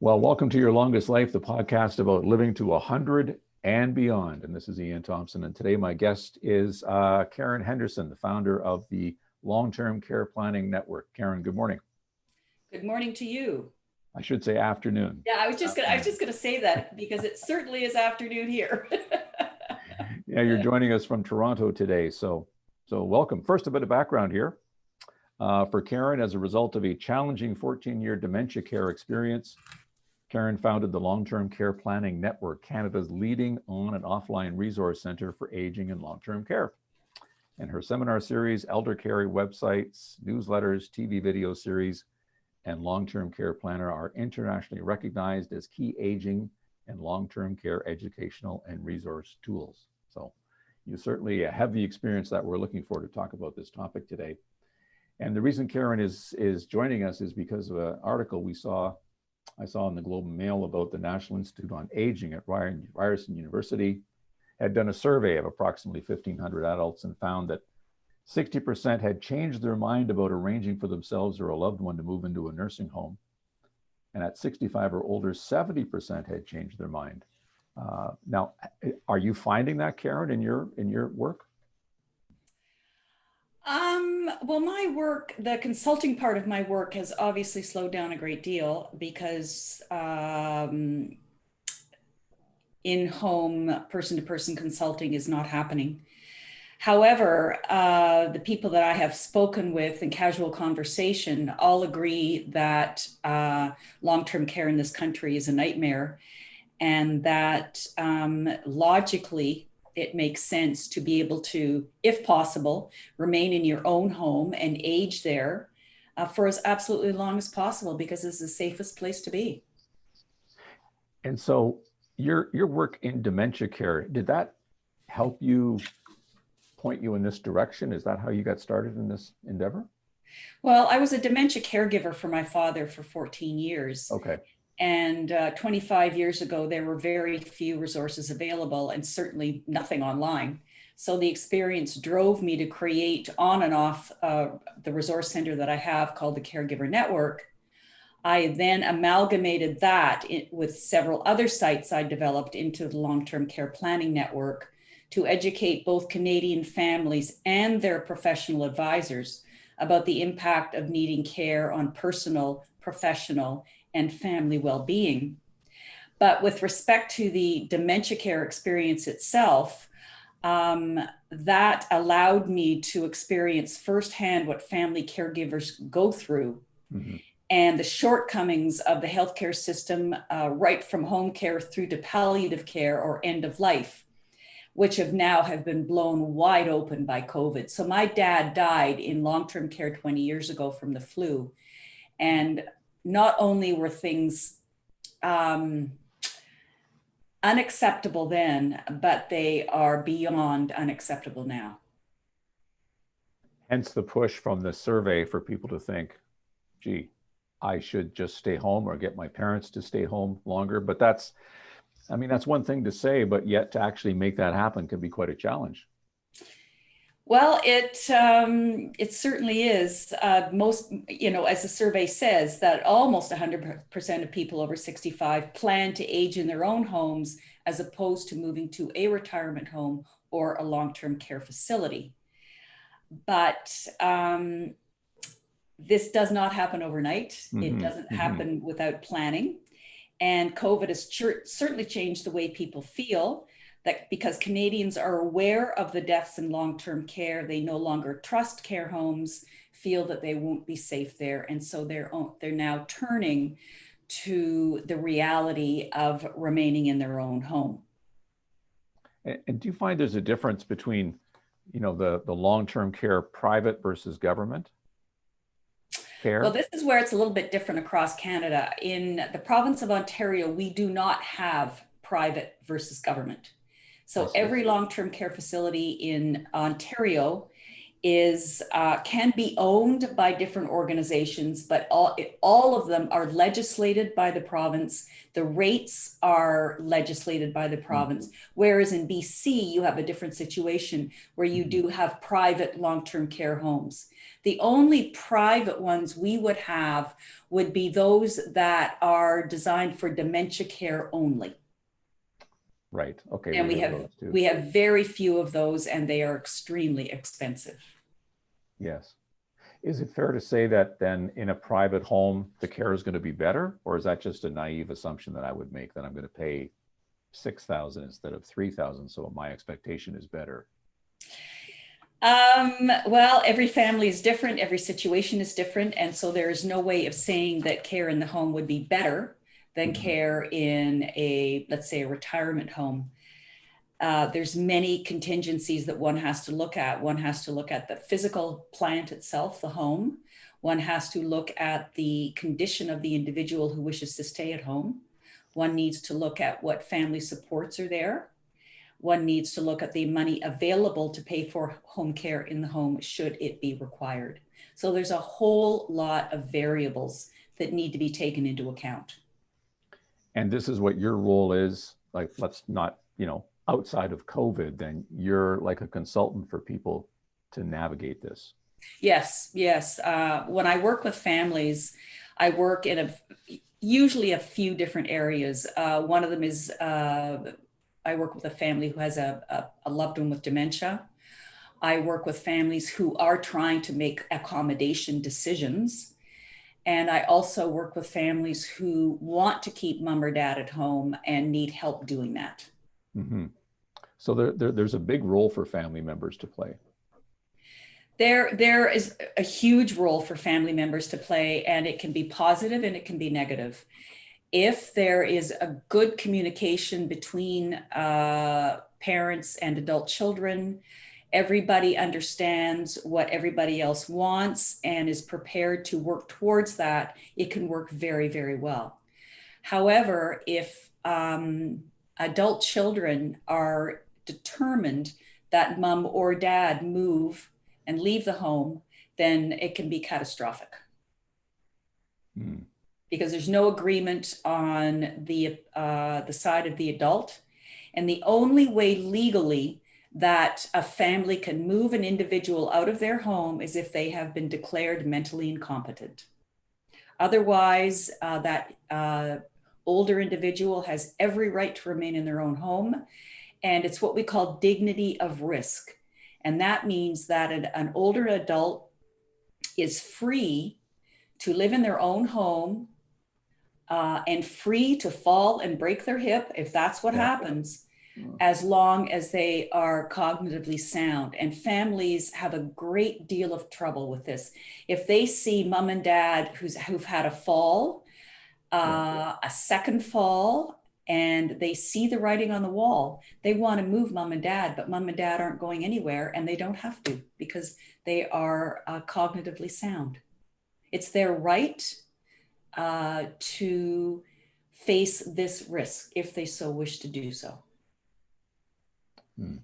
Well, welcome to Your Longest Life, the podcast about living to 100 and beyond. And this is Ian Thompson. And today my guest is Karen Henderson, the founder of the Long-Term Care Planning Network. Karen, good morning. Good morning to you. I should say afternoon. Yeah, I was just gonna say that because it certainly is afternoon here. Yeah, you're joining us from Toronto today. So welcome. First, a bit of background here. For Karen, as a result of a challenging 14-year dementia care experience, Karen founded the Long-Term Care Planning Network, Canada's leading on and offline resource center for aging and long-term care. And her seminar series, elder care websites, newsletters, TV video series, and long-term care planner are internationally recognized as key aging and long-term care educational and resource tools. So you certainly have the experience that we're looking for to talk about this topic today. And the reason Karen is joining us is because of an article I saw in the Globe and Mail about the National Institute on Aging at Ryerson University had done a survey of approximately 1,500 adults and found that 60% had changed their mind about arranging for themselves or a loved one to move into a nursing home. And at 65 or older, 70% had changed their mind. Now, are you finding that, Karen, in your work? Well, my work, the consulting part of my work has obviously slowed down a great deal because in-home person-to-person consulting is not happening. However, the people that I have spoken with in casual conversation all agree that long-term care in this country is a nightmare, and that logically it makes sense to be able to, if possible, remain in your own home and age there for as absolutely long as possible, because it's the safest place to be. And so your work in dementia care, did that help you point you in this direction? Is that how you got started in this endeavor? Well, I was a dementia caregiver for my father for 14 years. Okay. And 25 years ago, there were very few resources available and certainly nothing online. So the experience drove me to create on and off the resource center that I have called the Caregiver Network. I then amalgamated that with several other sites I developed into the Long-Term Care Planning Network to educate both Canadian families and their professional advisors about the impact of needing care on personal, professional, and family well-being. But with respect to the dementia care experience itself, that allowed me to experience firsthand what family caregivers go through, mm-hmm. and the shortcomings of the healthcare system, right from home care through to palliative care or end of life, which have been blown wide open by COVID. So my dad died in long-term care 20 years ago from the flu. And not only were things unacceptable then, but they are beyond unacceptable now. Hence the push from the survey for people to think, gee, I should just stay home or get my parents to stay home longer. But that's one thing to say, but yet to actually make that happen can be quite a challenge. Well, it certainly is. As the survey says, that almost 100% of people over 65 plan to age in their own homes as opposed to moving to a retirement home or a long-term care facility. But this does not happen overnight. Mm-hmm. It doesn't happen without planning. And COVID has certainly changed the way people feel. That because Canadians are aware of the deaths in long-term care, they no longer trust care homes, feel that they won't be safe there. And so they're now turning to the reality of remaining in their own home. And do you find there's a difference between, the long-term care private versus government care? Well, this is where it's a little bit different across Canada. In the province of Ontario, we do not have private versus government. So every long-term care facility in Ontario is can be owned by different organizations, but all of them are legislated by the province. The rates are legislated by the province. Whereas in BC, you have a different situation where you do have private long-term care homes. The only private ones we would have would be those that are designed for dementia care only. Right. Okay. And we have very few of those, and they are extremely expensive. Yes. Is it fair to say that then in a private home, the care is going to be better? Or is that just a naive assumption that I would make, that I'm going to pay $6,000 instead of $3,000, so my expectation is better? Well, every family is different, every situation is different, and so there is no way of saying that care in the home would be better than care in a, let's say, a retirement home. There's many contingencies that one has to look at. One has to look at the physical plant itself, the home. One has to look at the condition of the individual who wishes to stay at home. One needs to look at what family supports are there. One needs to look at the money available to pay for home care in the home should it be required. So there's a whole lot of variables that need to be taken into account. And this is what your role is, like, let's not, outside of COVID, then you're like a consultant for people to navigate this. Yes. When I work with families, I work in usually a few different areas. One of them is I work with a family who has a loved one with dementia. I work with families who are trying to make accommodation decisions. And I also work with families who want to keep mom or dad at home and need help doing that. Mm-hmm. So there's a big role for family members to play. There is a huge role for family members to play, and it can be positive and it can be negative. If there is a good communication between parents and adult children, everybody understands what everybody else wants and is prepared to work towards that, it can work very, very well. However, if adult children are determined that mom or dad move and leave the home, then it can be catastrophic. Because there's no agreement on the side of the adult. And the only way legally that a family can move an individual out of their home is if they have been declared mentally incompetent. Otherwise, that older individual has every right to remain in their own home. And it's what we call dignity of risk. And that means that an older adult is free to live in their own home and free to fall and break their hip if that's what happens, as long as they are cognitively sound. And families have a great deal of trouble with this. If they see mom and dad who've had a fall, a second fall, and they see the writing on the wall, they want to move mom and dad, but mom and dad aren't going anywhere, and they don't have to because they are cognitively sound. It's their right to face this risk if they so wish to do so.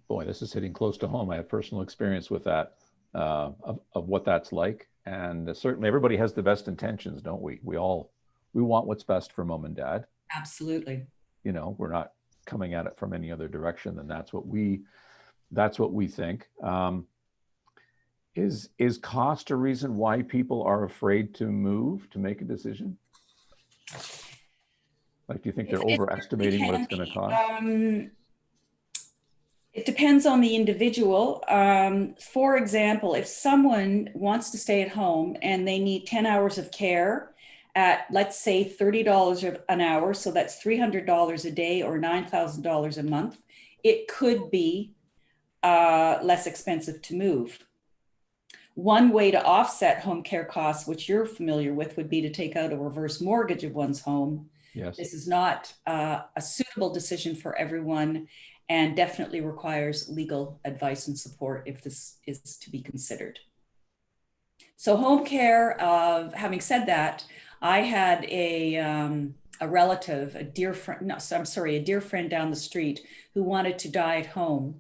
Boy, this is hitting close to home. I have personal experience with that, of what that's like. And certainly everybody has the best intentions, don't we? We want what's best for mom and dad. Absolutely. We're not coming at it from any other direction than that's what we think. Is cost a reason why people are afraid to move, to make a decision? Like, do you think they're overestimating what it's going to cost? It depends on the individual. For example, if someone wants to stay at home and they need 10 hours of care at, let's say, $30 an hour, so that's $300 a day or $9,000 a month, it could be less expensive to move. One way to offset home care costs, which you're familiar with, would be to take out a reverse mortgage of one's home. Yes. This is not a suitable decision for everyone, and definitely requires legal advice and support if this is to be considered. So home care, having said that, I had a relative, a dear friend down the street who wanted to die at home.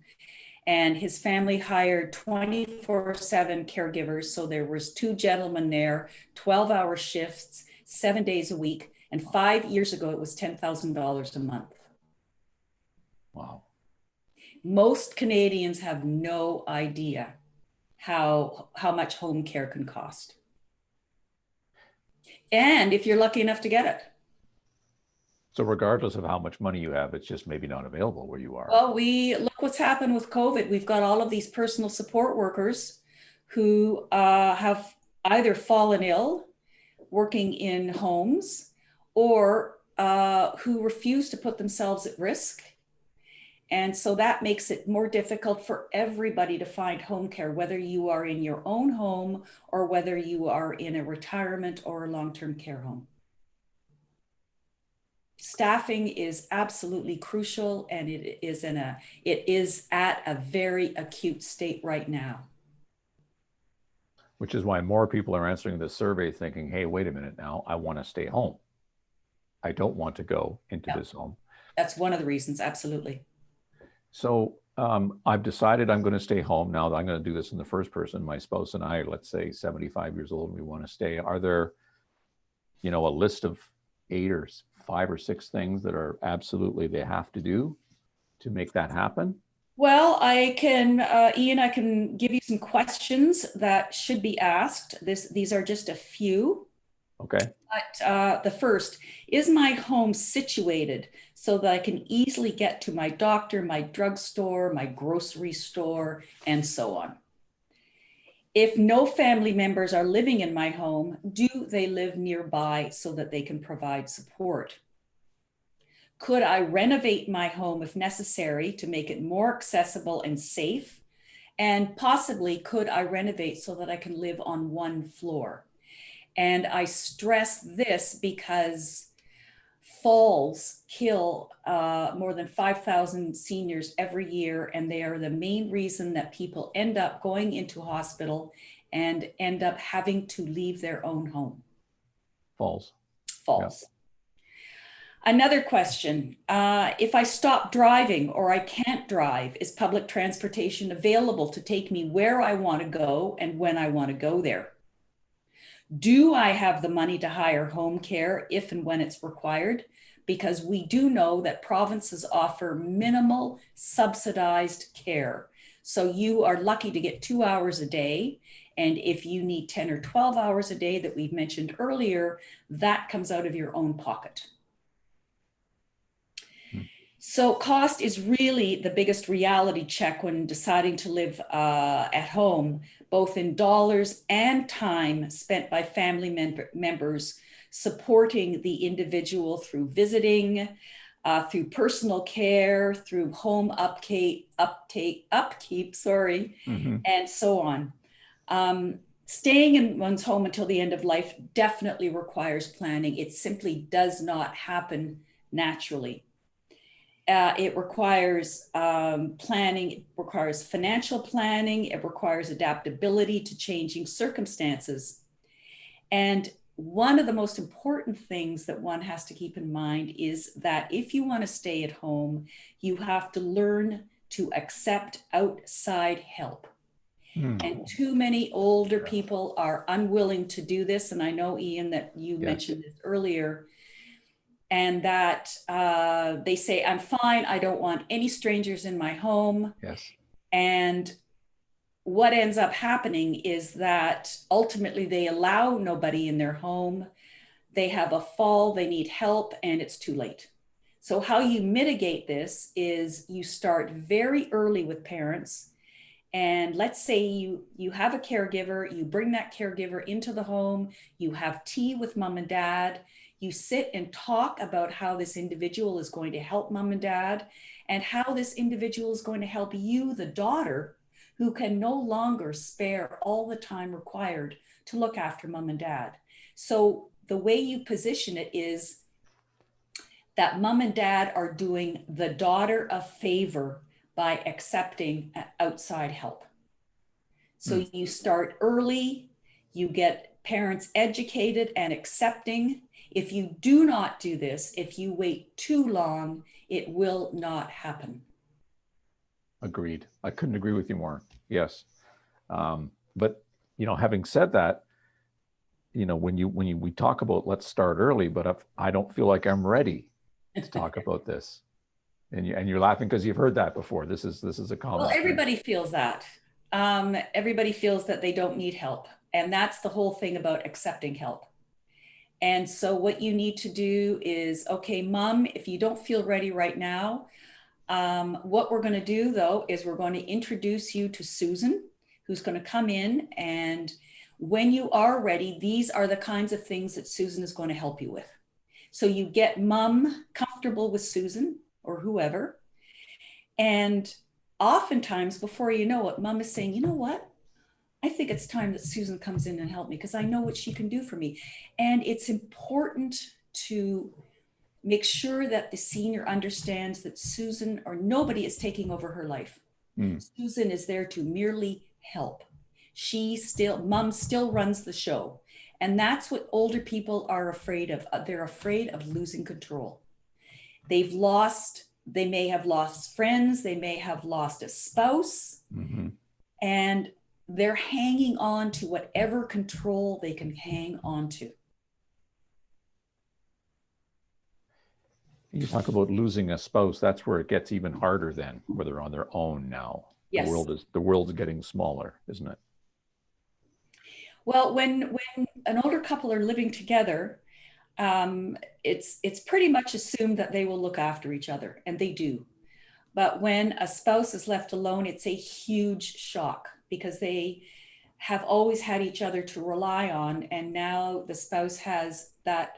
and his family hired 24/7 caregivers. So there was two gentlemen there, 12-hour shifts, 7 days a week. And 5 years ago, it was $10,000 a month. Wow. Most Canadians have no idea how much home care can cost. And if you're lucky enough to get it. So regardless of how much money you have, it's just maybe not available where you are. Well, look what's happened with COVID. We've got all of these personal support workers who have either fallen ill working in homes or who refuse to put themselves at risk. And so that makes it more difficult for everybody to find home care, whether you are in your own home or whether you are in a retirement or a long-term care home. Staffing is absolutely crucial, and it is at a very acute state right now. Which is why more people are answering this survey thinking, hey, wait a minute now, I want to stay home. I don't want to go into this home. That's one of the reasons, absolutely. So I've decided I'm going to stay home now that I'm going to do this in the first person. My spouse and I, let's say 75 years old, and we want to stay. Are there, a list of 8 or 5 or 6 things that are absolutely they have to do to make that happen? Well, I can, Ian, I can give you some questions that should be asked. These are just a few. Okay. But the first, is my home situated so that I can easily get to my doctor, my drugstore, my grocery store, and so on? If no family members are living in my home, do they live nearby so that they can provide support? Could I renovate my home if necessary to make it more accessible and safe? And possibly, could I renovate so that I can live on one floor? And I stress this because falls kill more than 5,000 seniors every year, and they are the main reason that people end up going into hospital and end up having to leave their own home. Falls. Falls. Yeah. Another question, if I stop driving or I can't drive, is public transportation available to take me where I want to go and when I want to go there? Do I have the money to hire home care if and when it's required? Because we do know that provinces offer minimal subsidized care. So you are lucky to get 2 hours a day. And if you need 10 or 12 hours a day that we've mentioned earlier, that comes out of your own pocket. So cost is really the biggest reality check when deciding to live at home, both in dollars and time spent by family members supporting the individual through visiting, through personal care, through home upkeep, and so on. Staying in one's home until the end of life definitely requires planning. It simply does not happen naturally. It requires planning, it requires financial planning, it requires adaptability to changing circumstances. And one of the most important things that one has to keep in mind is that if you want to stay at home, you have to learn to accept outside help. And too many older people are unwilling to do this. And I know, Ian, that you mentioned this earlier. And that they say, I'm fine, I don't want any strangers in my home. Yes. And what ends up happening is that ultimately they allow nobody in their home. They have a fall, they need help, and it's too late. So how you mitigate this is you start very early with parents. And let's say you have a caregiver, you bring that caregiver into the home, you have tea with mom and dad, you sit and talk about how this individual is going to help mom and dad and how this individual is going to help you, the daughter, who can no longer spare all the time required to look after mom and dad. So the way you position it is that mom and dad are doing the daughter a favor by accepting outside help. So you start early, you get parents educated and accepting. If you do not do this, if you wait too long, it will not happen. Agreed. I couldn't agree with you more. Yes. But, having said that, we talk about let's start early, but if I don't feel like I'm ready to talk about this, and you're laughing because you've heard that before. This is a common Well, thing. everybody feels that. Everybody feels that they don't need help. And that's the whole thing about accepting help. And so what you need to do is, okay, mom, if you don't feel ready right now, what we're going to do though is we're going to introduce you to Susan, who's going to come in, and when you are ready, these are the kinds of things that Susan is going to help you with. So you get mom comfortable with Susan or whoever. And oftentimes, before you know it, mom is saying, you know what? I think it's time that Susan comes in and help me because I know what she can do for me. And it's important to make sure that the senior understands that Susan or nobody is taking over her life. Susan is there to merely help. Mom still runs the show. And that's what older people are afraid of. They're afraid of losing control. They may have lost friends, they may have lost a spouse, and they're hanging on to whatever control they can hang on to. You talk about losing a spouse. That's where it gets even harder then, where they're on their own now. Yes. The world's getting smaller, isn't it? Well, when an older couple are living together, it's pretty much assumed that they will look after each other, and they do. But when a spouse is left alone, it's a huge shock because they have always had each other to rely on, and now the spouse has that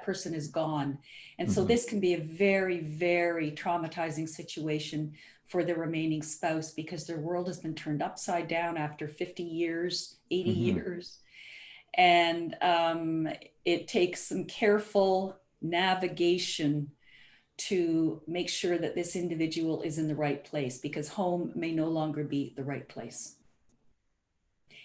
person is gone. And so this can be a very, very traumatizing situation for the remaining spouse because their world has been turned upside down after 50 years, 80 years. And it takes some careful navigation to make sure that this individual is in the right place, because home may no longer be the right place.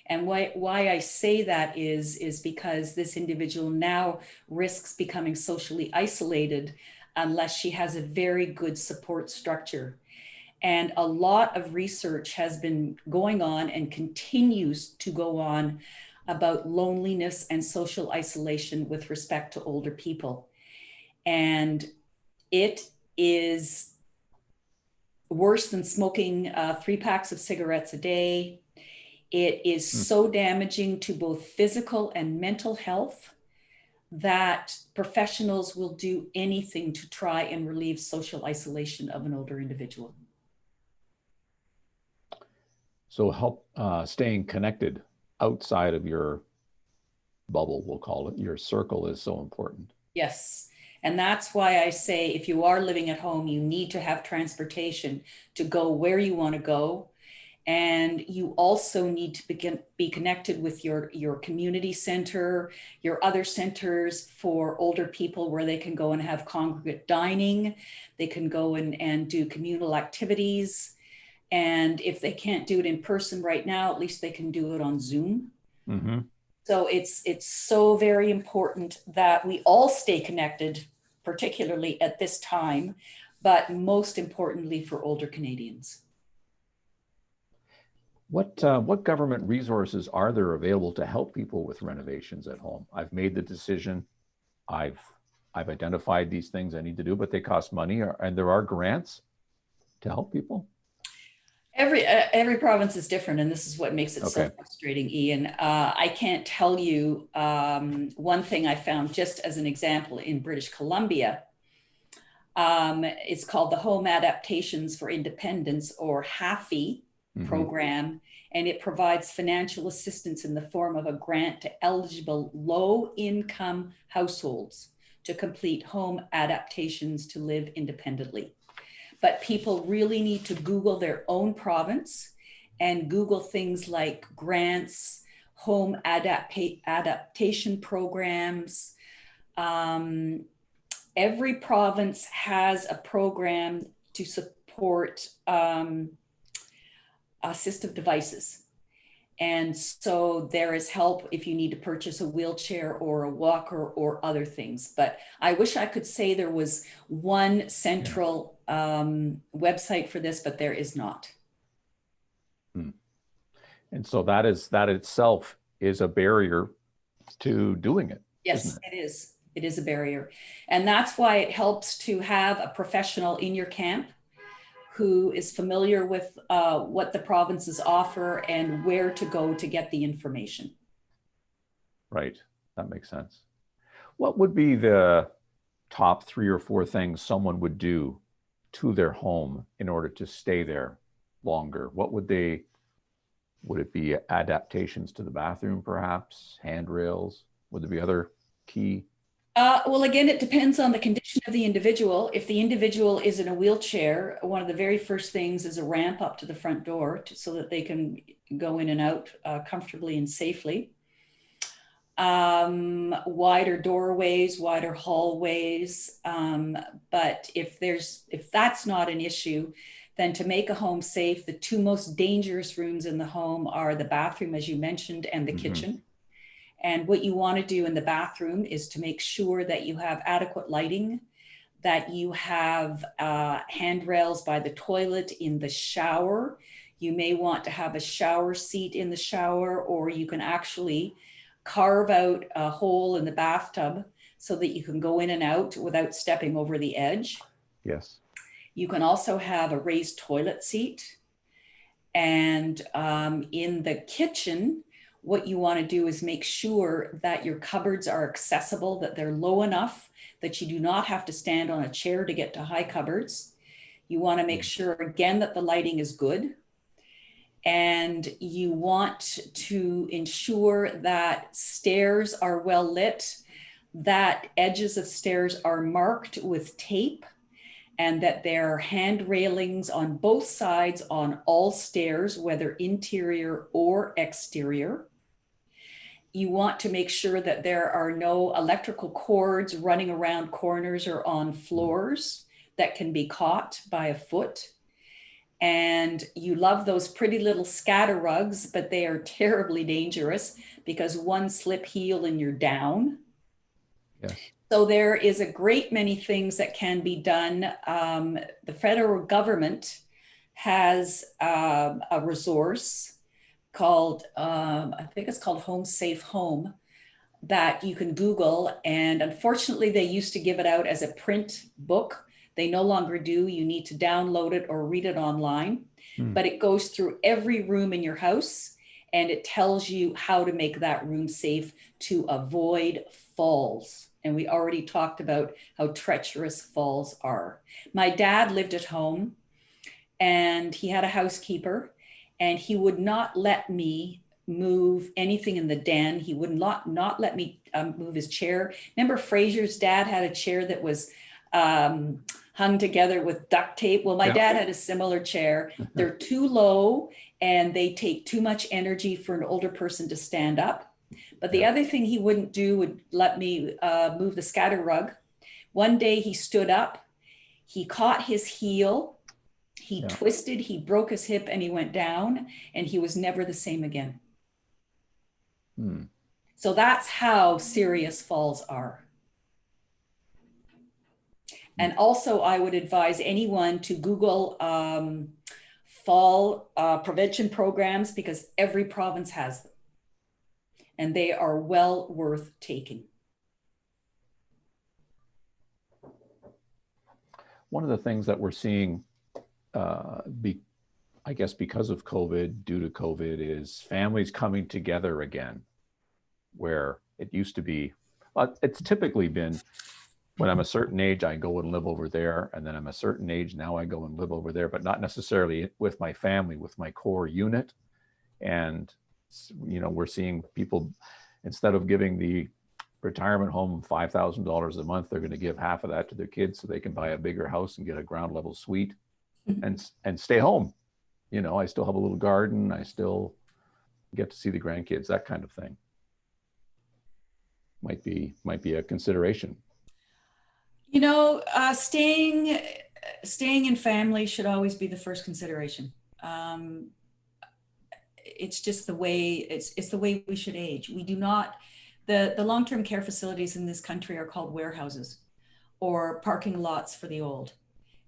And why I say that is because this individual now risks becoming socially isolated unless she has a very good support structure. And a lot of research has been going on and continues to go on about loneliness and social isolation with respect to older people. And it is worse than smoking 3 packs of cigarettes a day. It is so damaging to both physical and mental health that professionals will do anything to try and relieve social isolation of an older individual. So help staying connected outside of your bubble, we'll call it, your circle, is so important. Yes. And that's why I say if you are living at home, you need to have transportation to go where you want to go. And you also need to be connected with your community center, your other centers for older people where they can go and have congregate dining. They can go and do communal activities. And if they can't do it in person right now, at least they can do it on Zoom. So it's so very important that we all stay connected, particularly at this time, but most importantly for older Canadians. What government resources are there available to help people with renovations at home? I've made the decision. I've identified these things I need to do, but they cost money, and there are grants to help people. Every province is different, and this is what makes it so frustrating, Ian. I can't tell you one thing I found just as an example in British Columbia. It's called the Home Adaptations for Independence, or HAFI program, and it provides financial assistance in the form of a grant to eligible low-income households to complete home adaptations to live independently. But people really need to Google their own province and Google things like grants, home adaptation programs. Every province has a program to support assistive devices. And so there is help if you need to purchase a wheelchair or a walker or other things. But I wish I could say there was one central website for this, but there is not. And so that itself is a barrier to doing it, isn't Yes, it? it is. It is a barrier. And that's why it helps to have a professional in your camp who is familiar with what the provinces offer and where to go to get the information. Right. That makes sense. What would be the top 3 or 4 things someone would do to their home in order to stay there longer? Would it be adaptations to the bathroom, perhaps? Handrails? Would there be other key? Well, again, it depends on the condition of the individual. If the individual is in a wheelchair, one of the very first things is a ramp up to the front door so that they can go in and out comfortably and safely. Wider doorways, wider hallways. But if that's not an issue, then to make a home safe, the 2 most dangerous rooms in the home are the bathroom, as you mentioned, and the kitchen. And what you want to do in the bathroom is to make sure that you have adequate lighting, that you have handrails by the toilet, in the shower. You may want to have a shower seat in the shower, or you can actually carve out a hole in the bathtub so that you can go in and out without stepping over the edge. Yes. You can also have a raised toilet seat. And in the kitchen, what you want to do is make sure that your cupboards are accessible, that they're low enough that you do not have to stand on a chair to get to high cupboards. You want to make sure, again, that the lighting is good. And you want to ensure that stairs are well lit, that edges of stairs are marked with tape, and that there are hand railings on both sides on all stairs, whether interior or exterior. You want to make sure that there are no electrical cords running around corners or on floors that can be caught by a foot. And you love those pretty little scatter rugs, but they are terribly dangerous because one slip heel and you're down. Yes. So there is a great many things that can be done. The federal government has a resource called, I think it's called Home Safe Home, that you can Google. And unfortunately, they used to give it out as a print book. They no longer do. You need to download it or read it online. But it goes through every room in your house and it tells you how to make that room safe to avoid falls. And we already talked about how treacherous falls are. My dad lived at home and he had a housekeeper, and he would not let me move anything in the den. He would not let me move his chair. Remember Fraser's dad had a chair that was hung together with duct tape? Well, my dad had a similar chair. They're too low and they take too much energy for an older person to stand up. But the other thing he wouldn't do would let me move the scatter rug. One day he stood up, he caught his heel, he twisted, he broke his hip, and he went down, and he was never the same again. So that's how serious falls are. And also, I would advise anyone to Google fall prevention programs, because every province has them. And they are well worth taking. One of the things that we're seeing, I guess because of COVID, due to COVID, is families coming together again, where it used to be, it's typically been, when I'm a certain age, I go and live over there. And then I'm a certain age, now I go and live over there, but not necessarily with my family, with my core unit. And, you know, we're seeing people, instead of giving the retirement home $5,000 a month, they're going to give half of that to their kids so they can buy a bigger house and get a ground level suite and stay home. You know, I still have a little garden. I still get to see the grandkids, that kind of thing. Might be a consideration. You know, staying in family should always be the first consideration. It's just the way it's the way we should age. We do not, the long-term care facilities in this country are called warehouses or parking lots for the old.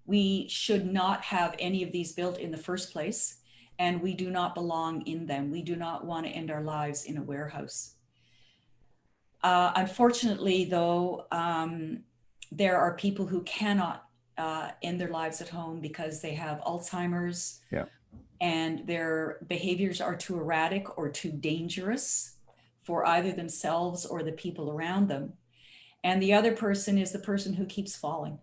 We should not have any of these built in the first place. and we do not belong in them. We do not want to end our lives in a warehouse. Unfortunately, though, there are people who cannot end their lives at home because they have Alzheimer's, Yeah. and their behaviors are too erratic or too dangerous for either themselves or the people around them. And the other person is the person who keeps falling,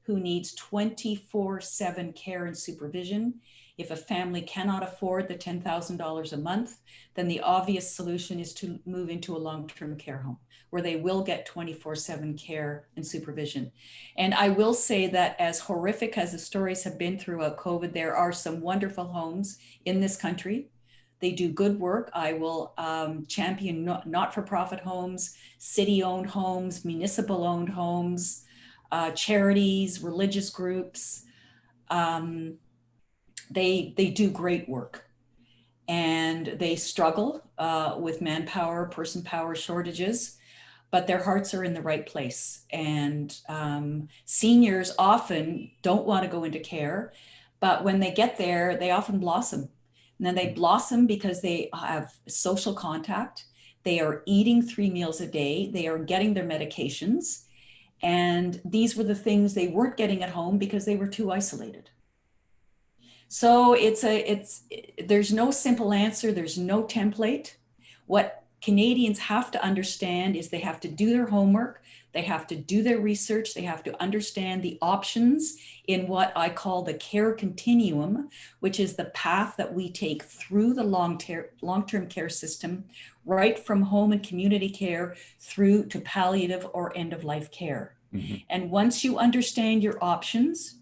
who needs 24/7 care and supervision. If a family cannot afford the $10,000 a month, then the obvious solution is to move into a long-term care home where they will get 24/7 care and supervision. And I will say that as horrific as the stories have been throughout COVID, there are some wonderful homes in this country. They do good work. I will champion not-for-profit homes, city-owned homes, municipal-owned homes, charities, religious groups. They do great work, and they struggle with manpower, person power shortages, but their hearts are in the right place. And seniors often don't want to go into care, but when they get there, they often blossom. And then they blossom because they have social contact. They are eating 3 meals a day. They are getting their medications. And these were the things they weren't getting at home because they were too isolated. So there's no simple answer. There's no template. What Canadians have to understand is they have to do their homework. They have to do their research. They have to understand the options in what I call the care continuum, which is the path that we take through the long-term care system, right from home and community care through to palliative or end-of-life care. Mm-hmm. And once you understand your options,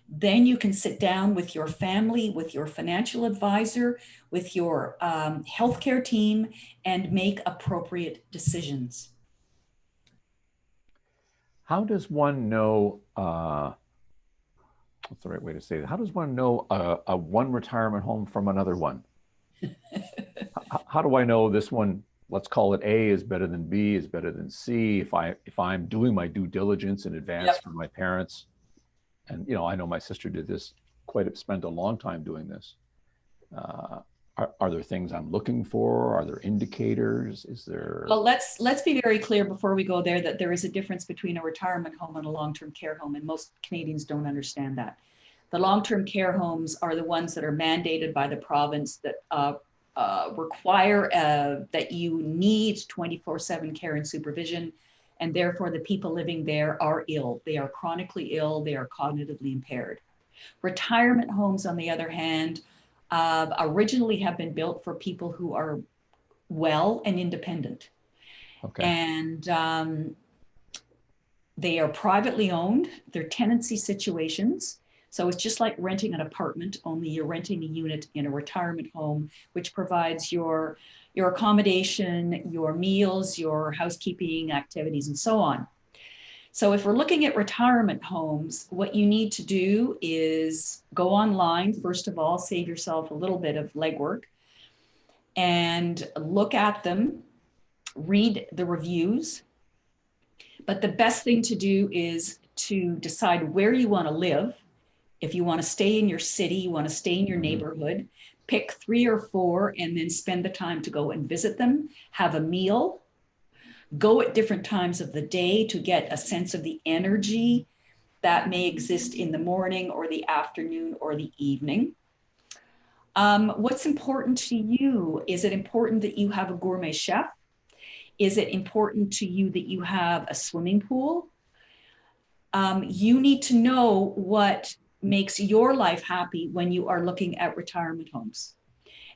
then you can sit down with your family, with your financial advisor, with your healthcare team, and make appropriate decisions. How does one know, what's the right way to say that? How does one know a one retirement home from another one? How do I know this one, let's call it A, is better than B, is better than C, if I'm doing my due diligence in advance for my parents? And, you know, I know my sister did this, spent a long time doing this. Are there things I'm looking for? Are there indicators? Is there? Well, let's be very clear before we go there that there is a difference between a retirement home and a long-term care home, and most Canadians don't understand that. The long-term care homes are the ones that are mandated by the province that require that you need 24/7 care and supervision, and therefore the people living there are ill. They are chronically ill. They are cognitively impaired. Retirement homes, on the other hand, originally have been built for people who are well and independent. Okay. And they are privately owned. They're tenancy situations. So it's just like renting an apartment, only you're renting a unit in a retirement home, which provides your accommodation, your meals, your housekeeping activities, and so on. So if we're looking at retirement homes, what you need to do is go online, first of all, save yourself a little bit of legwork, and look at them, read the reviews. But the best thing to do is to decide where you want to live. If you want to stay in your city, you want to stay in your neighborhood, pick 3 or 4 and then spend the time to go and visit them, have a meal, go at different times of the day to get a sense of the energy that may exist in the morning or the afternoon or the evening. What's important to you? Is it important that you have a gourmet chef? Is it important to you that you have a swimming pool? You need to know what makes your life happy when you are looking at retirement homes.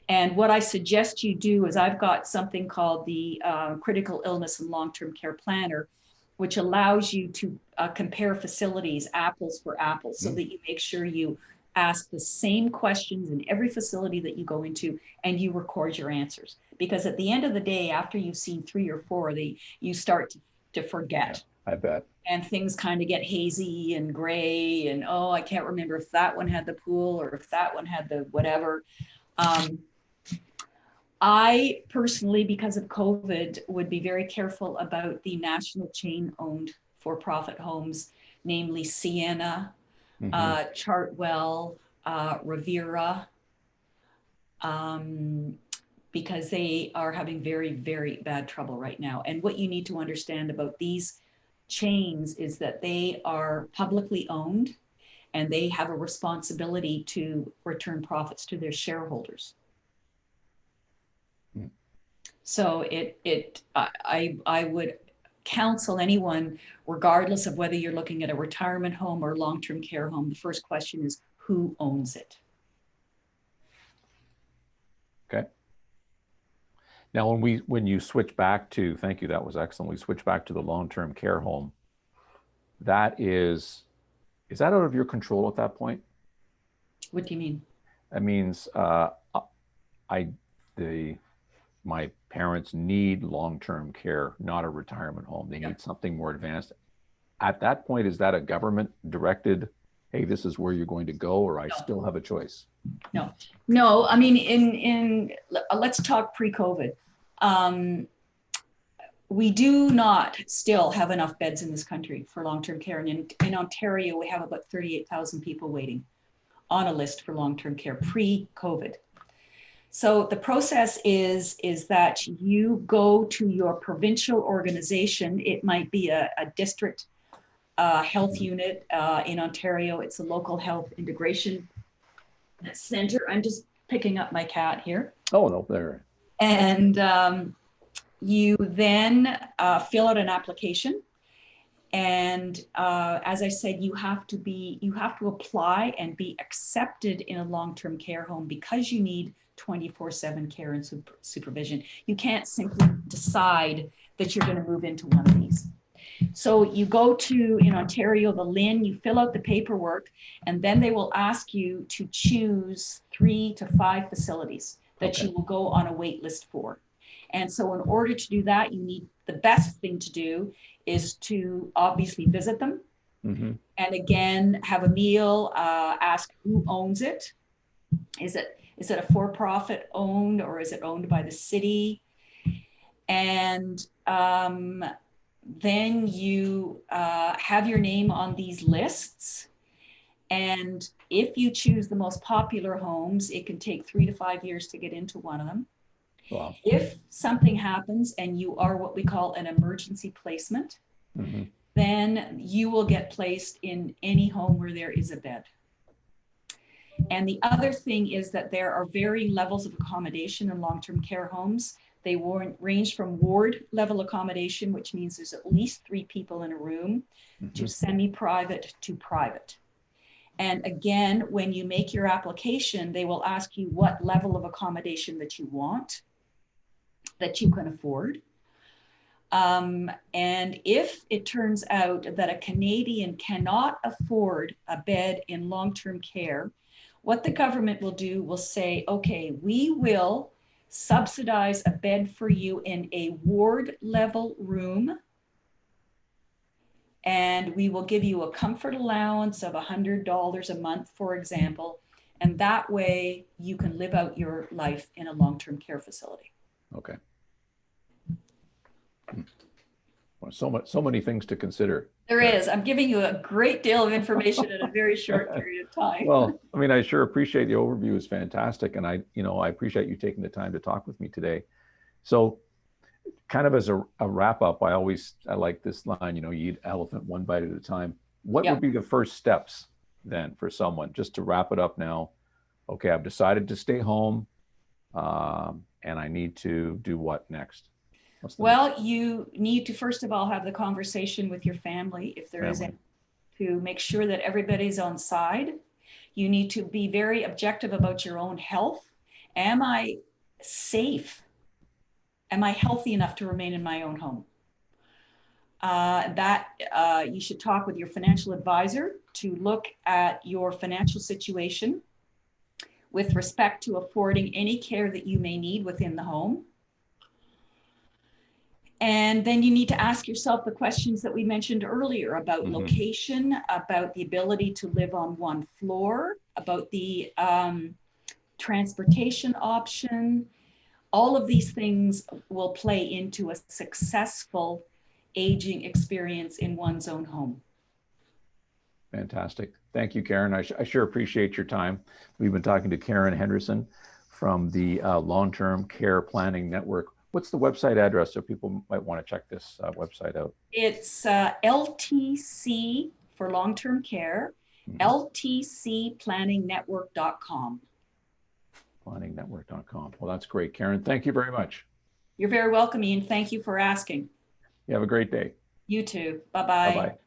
And what I suggest you do is I've got something called the Critical Illness and Long-Term Care Planner, which allows you to compare facilities, apples for apples, so that you make sure you ask the same questions in every facility that you go into and you record your answers. Because at the end of the day, after you've seen 3 or 4, you start to forget. Yeah, I bet. And things kind of get hazy and gray and, oh, I can't remember if that one had the pool or if that one had the whatever. I personally, because of COVID, would be very careful about the national chain-owned for-profit homes, namely Sienna, Chartwell, Riviera. because they are having very, very bad trouble right now. And what you need to understand about these chains is that they are publicly owned and they have a responsibility to return profits to their shareholders. So I would counsel anyone, regardless of whether you're looking at a retirement home or long-term care home, the first question is who owns it? Okay. Now, when you switch back to, thank you, that was excellent. We switch back to the long-term care home. That is that out of your control at that point? What do you mean? That means my parents need long-term care, not a retirement home. They need something more advanced. At that point, is that a government directed, hey, this is where you're going to go, or I still have a choice? No. I mean, let's talk pre-COVID. We do not still have enough beds in this country for long-term care. And in Ontario, we have about 38,000 people waiting on a list for long-term care pre-COVID. So the process is that you go to your provincial organization. It might be a district health unit. In Ontario, it's a local health integration center. I'm just picking up my cat here. Oh, no, there. And you then fill out an application. And as I said, you have to apply and be accepted in a long-term care home because you need 24/7 care and supervision. You can't simply decide that you're going to move into one of these. So you go to, in Ontario, the LHIN, you fill out the paperwork, and then they will ask you to choose 3 to 5 facilities that you will go on a wait list for. And so in order to do that, the best thing to do is to obviously visit them. Mm-hmm. And again, have a meal, ask who owns it. Is it a for-profit owned, or is it owned by the city? And then you have your name on these lists. And if you choose the most popular homes, it can take 3 to 5 years to get into one of them. Wow. If something happens and you are what we call an emergency placement, mm-hmm. then you will get placed in any home where there is a bed. And the other thing is that there are varying levels of accommodation in long-term care homes. They range from ward level accommodation, which means there's at least 3 people in a room, mm-hmm. to semi-private to private. And again, when you make your application, they will ask you what level of accommodation that you want, that you can afford. And if it turns out that a Canadian cannot afford a bed in long-term care, what the government will do will say, okay, we will subsidize a bed for you in a ward level room, and we will give you a comfort allowance of $100 a month, for example, and that way you can live out your life in a long-term care facility. Okay. Well, so many things to consider. There is. I'm giving you a great deal of information in a very short period of time. Well, I mean, I sure appreciate the overview. It's fantastic. And I appreciate you taking the time to talk with me today. So kind of as a wrap up, I like this line, you eat elephant one bite at a time. What would be the first steps then for someone, just to wrap it up now? Okay, I've decided to stay home, and I need to do what next? Well, you need to first of all have the conversation with your family, if there is any, to make sure that everybody's on side. You need to be very objective about your own health. Am I safe? Am I healthy enough to remain in my own home? You should talk with your financial advisor to look at your financial situation with respect to affording any care that you may need within the home. And then you need to ask yourself the questions that we mentioned earlier about mm-hmm. location, about the ability to live on one floor, about the transportation option. All of these things will play into a successful aging experience in one's own home. Fantastic. Thank you, Karen. I sure appreciate your time. We've been talking to Karen Henderson from the Long-Term Care Planning Network. What's the website address so people might want to check this website out? It's LTC for long-term care, ltcplanningnetwork.com. Planningnetwork.com. Well, that's great, Karen. Thank you very much. You're very welcome, Ian. Thank you for asking. You have a great day. You too. Bye-bye. Bye-bye.